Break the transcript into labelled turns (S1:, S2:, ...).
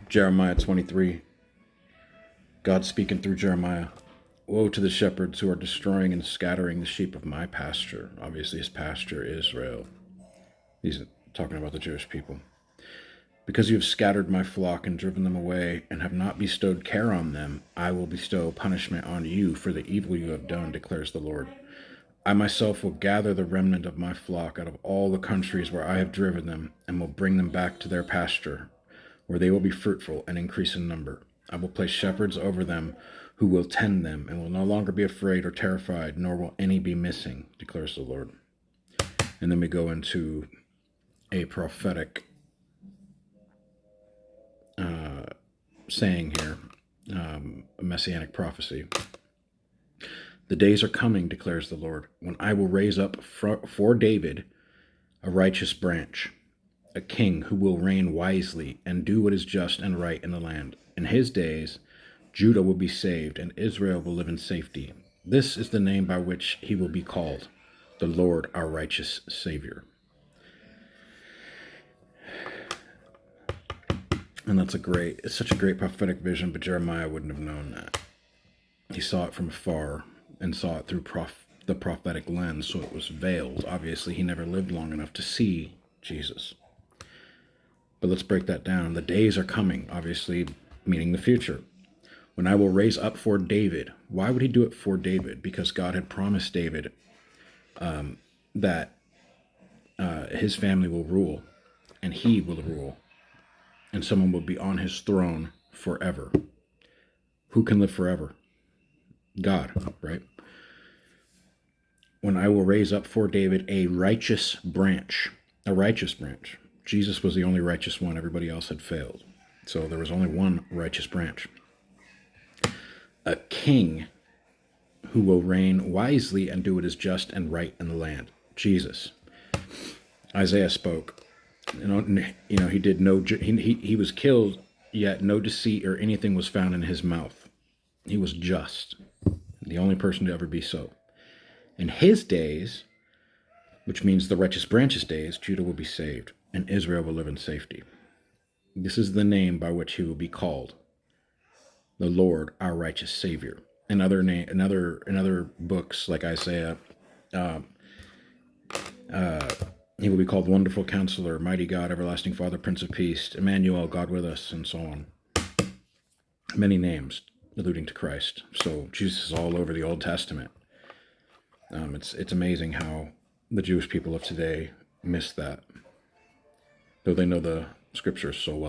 S1: Jeremiah 23. God speaking through Jeremiah. Woe to the shepherds who are destroying and scattering the sheep of my pasture. Obviously, his pasture, Israel. He's talking about the Jewish people. Because you have scattered my flock and driven them away, and have not bestowed care on them, I will bestow punishment on you for the evil you have done, declares the Lord. I myself will gather the remnant of my flock out of all the countries where I have driven them, and will bring them back to their pasture, where they will be fruitful and increase in number. I will place shepherds over them who will tend them, and will no longer be afraid or terrified, nor will any be missing, declares the Lord. And then we go into a prophetic saying here, a messianic prophecy. The days are coming, declares the Lord, when I will raise up for David a righteous branch, a king who will reign wisely and do what is just and right in the land. In his days, Judah will be saved and Israel will live in safety. This is the name by which he will be called, the Lord our righteous Savior. And it's such a great prophetic vision, but Jeremiah wouldn't have known that. He saw it from afar and saw it through the prophetic lens, so it was veiled. Obviously, he never lived long enough to see Jesus. But let's break that down. The days are coming, obviously, meaning the future, when I will raise up for David. Why would he do it for David? Because God had promised David that his family will rule, and he will rule, and someone will be on his throne forever. Who can live forever? God, right? When I will raise up for David a righteous branch. Jesus was the only righteous one. Everybody else had failed. So there was only one righteous branch. A king who will reign wisely and do what is just and right in the land. Jesus. Isaiah spoke. He did he was killed, yet no deceit or anything was found in his mouth. He was just. The only person to ever be so. In his days, which means the righteous branch's days, Judah will be saved, and Israel will live in safety. This is the name by which he will be called, the Lord, our righteous Savior. In other books like Isaiah, he will be called Wonderful Counselor, Mighty God, Everlasting Father, Prince of Peace, Emmanuel, God with us, and so on. Many names alluding to Christ. So Jesus is all over the Old Testament. It's amazing how the Jewish people of today miss that, though they know the scriptures so well.